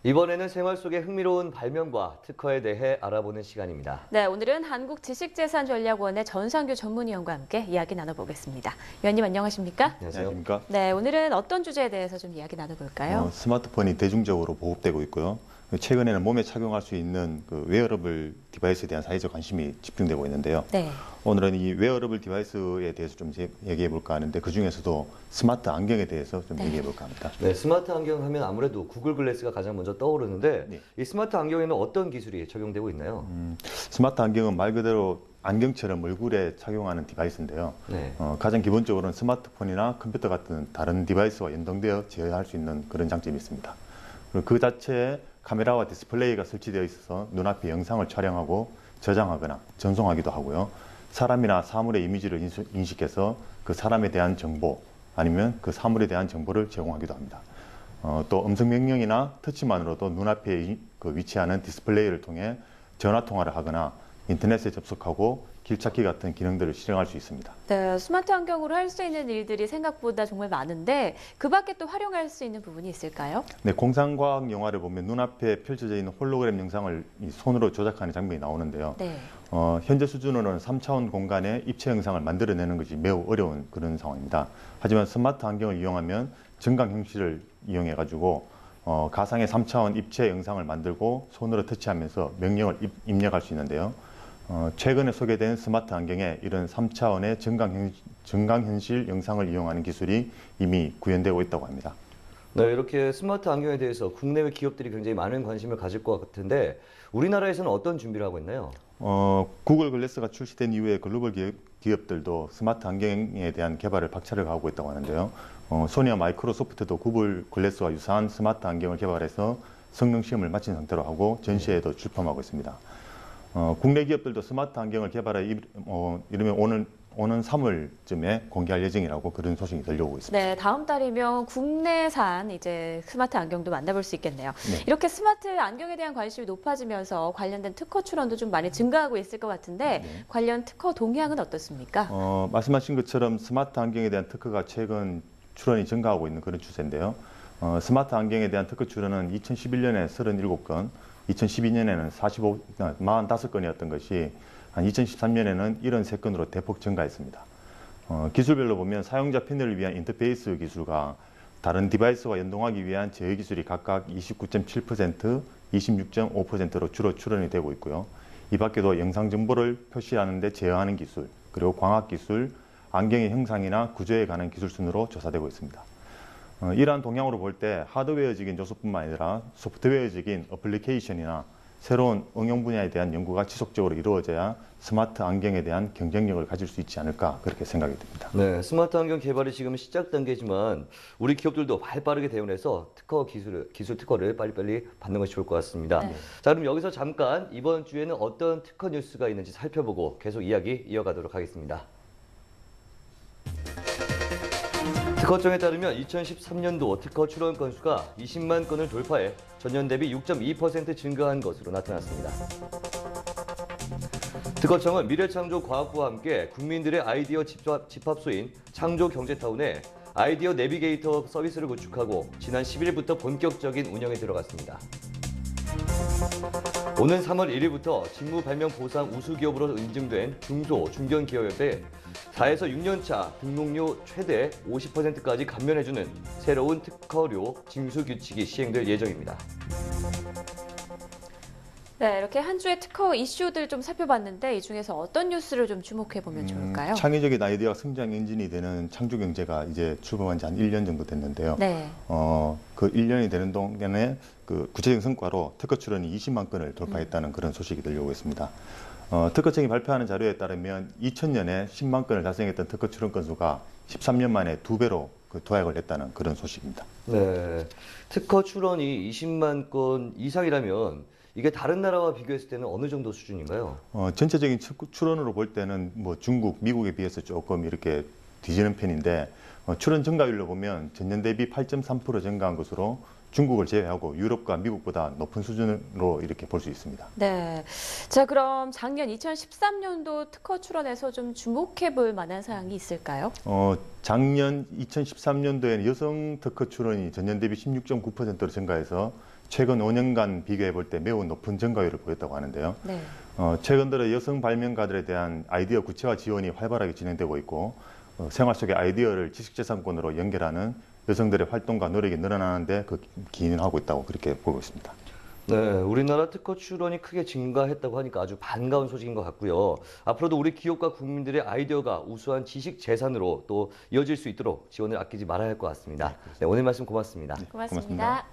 이번에는 생활 속의 흥미로운 발명과 특허에 대해 알아보는 시간입니다. 네, 오늘은 한국지식재산전략원의 전상규 전문위원과 함께 이야기 나눠보겠습니다. 위원님 안녕하십니까? 안녕하십니까? 네, 오늘은 어떤 주제에 대해서 좀 이야기 나눠볼까요? 스마트폰이 대중적으로 보급되고 있고요. 최근에는 몸에 착용할 수 있는 그 웨어러블 디바이스에 대한 사회적 관심이 집중되고 있는데요. 네. 오늘은 이 웨어러블 디바이스에 대해서 좀 얘기해 볼까 하는데 그 중에서도 스마트 안경에 대해서 좀 얘기해 볼까 합니다. 네, 스마트 안경 하면 아무래도 구글 글래스가 가장 먼저 떠오르는데 네. 이 스마트 안경에는 어떤 기술이 적용되고 있나요? 스마트 안경은 말 그대로 안경처럼 얼굴에 착용하는 디바이스인데요. 네. 가장 기본적으로는 스마트폰이나 컴퓨터 같은 다른 디바이스와 연동되어 제어할 수 있는 그런 장점이 있습니다. 그리고 그 자체에 카메라와 디스플레이가 설치되어 있어서 눈앞에 영상을 촬영하고 저장하거나 전송하기도 하고요. 사람이나 사물의 이미지를 인식해서 그 사람에 대한 정보 아니면 그 사물에 대한 정보를 제공하기도 합니다. 또 음성 명령이나 터치만으로도 눈앞에 위치하는 디스플레이를 통해 전화 통화를 하거나 인터넷에 접속하고 길찾기 같은 기능들을 실행할 수 있습니다. 네, 스마트 안경으로 할 수 있는 일들이 생각보다 정말 많은데 그 밖에 또 활용할 수 있는 부분이 있을까요? 네, 공상과학 영화를 보면 눈앞에 펼쳐져 있는 홀로그램 영상을 손으로 조작하는 장면이 나오는데요. 네. 현재 수준으로는 3차원 공간에 입체 영상을 만들어내는 것이 매우 어려운 그런 상황입니다. 하지만 스마트 안경을 이용하면 증강 형식을 이용해가지고 가상의 3차원 입체 영상을 만들고 손으로 터치하면서 명령을 입력할 수 있는데요. 최근에 소개된 스마트 안경에 이런 3차원의 증강현실 영상을 이용하는 기술이 이미 구현되고 있다고 합니다. 네, 이렇게 스마트 안경에 대해서 국내외 기업들이 굉장히 많은 관심을 가질 것 같은데 우리나라에서는 어떤 준비를 하고 있나요? 구글 글래스가 출시된 이후에 글로벌 기업들도 스마트 안경에 대한 개발을 박차를 가하고 있다고 하는데요. 소니와 마이크로소프트도 구글 글래스와 유사한 스마트 안경을 개발해서 성능 시험을 마친 상태로 하고 전시회에도 출품하고 있습니다. 국내 기업들도 스마트 안경을 개발해 이르면 오는 3월쯤에 공개할 예정이라고 그런 소식이 들려오고 있습니다. 네, 다음 달이면 국내산 이제 스마트 안경도 만나볼 수 있겠네요. 네. 이렇게 스마트 안경에 대한 관심이 높아지면서 관련된 특허 출원도 좀 많이 증가하고 있을 것 같은데 네. 관련 특허 동향은 어떻습니까? 말씀하신 것처럼 스마트 안경에 대한 특허가 최근 출원이 증가하고 있는 그런 추세인데요. 스마트 안경에 대한 특허 출원은 2011년에 37건, 2012년에는 45건이었던 것이 한 2013년에는 73건으로 대폭 증가했습니다. 기술별로 보면 사용자 패널을 위한 인터페이스 기술과 다른 디바이스와 연동하기 위한 제어 기술이 각각 29.7%, 26.5%로 주로 출원이 되고 있고요. 이 밖에도 영상 정보를 표시하는 데 제어하는 기술, 그리고 광학 기술, 안경의 형상이나 구조에 관한 기술 순으로 조사되고 있습니다. 이러한 동향으로 볼 때 하드웨어적인 요소뿐만 아니라 소프트웨어적인 어플리케이션이나 새로운 응용 분야에 대한 연구가 지속적으로 이루어져야 스마트 안경에 대한 경쟁력을 가질 수 있지 않을까 그렇게 생각이 듭니다. 네, 스마트 안경 개발이 지금 시작 단계지만 우리 기업들도 발빠르게 대응해서 기술 특허를 빨리빨리 받는 것이 좋을 것 같습니다. 네. 자, 그럼 여기서 잠깐 이번 주에는 어떤 특허 뉴스가 있는지 살펴보고 계속 이야기 이어가도록 하겠습니다. 특허청에 따르면 2013년도 특허 출원 건수가 20만 건을 돌파해 전년 대비 6.2% 증가한 것으로 나타났습니다. 특허청은 미래창조과학부와 함께 국민들의 아이디어 집합소인 창조경제타운에 아이디어 내비게이터 서비스를 구축하고 지난 10일부터 본격적인 운영에 들어갔습니다. 오는 3월 1일부터 직무 발명 보상 우수기업으로 인증된 중소, 중견기업에 4에서 6년차 등록료 최대 50%까지 감면해주는 새로운 특허료 징수 규칙이 시행될 예정입니다. 네, 이렇게 한 주의 특허 이슈들 좀 살펴봤는데 이 중에서 어떤 뉴스를 좀 주목해 보면 좋을까요? 창의적인 아이디어가 성장 엔진이 되는 창조경제가 이제 출범한 지 한 1년 정도 됐는데요. 네. 그 1년이 되는 동안에 그 구체적인 성과로 특허 출원이 20만 건을 돌파했다는 그런 소식이 들려오고 있습니다. 특허청이 발표하는 자료에 따르면 2000년에 10만 건을 달성했던 특허 출원 건수가 13년 만에 2배로 도약을 했다는 그런 소식입니다. 네, 특허 출원이 20만 건 이상이라면 이게 다른 나라와 비교했을 때는 어느 정도 수준인가요? 전체적인 출원으로 볼 때는 뭐 중국, 미국에 비해서 조금 이렇게 뒤지는 편인데 출원 증가율로 보면 전년 대비 8.3% 증가한 것으로 중국을 제외하고 유럽과 미국보다 높은 수준으로 이렇게 볼 수 있습니다. 네. 자, 그럼 작년 2013년도 특허 출원에서 좀 주목해 볼 만한 사항이 있을까요? 작년 2013년도에는 여성 특허 출원이 전년 대비 16.9%로 증가해서 최근 5년간 비교해 볼 때 매우 높은 증가율을 보였다고 하는데요. 네. 최근 들어 여성 발명가들에 대한 아이디어 구체화 지원이 활발하게 진행되고 있고 생활 속의 아이디어를 지식재산권으로 연결하는 여성들의 활동과 노력이 늘어나는데 기인하고 있다고 그렇게 보고 있습니다. 네, 우리나라 특허 출원이 크게 증가했다고 하니까 아주 반가운 소식인 것 같고요. 앞으로도 우리 기업과 국민들의 아이디어가 우수한 지식 재산으로 또 이어질 수 있도록 지원을 아끼지 말아야 할 것 같습니다. 네, 오늘 말씀 고맙습니다. 고맙습니다.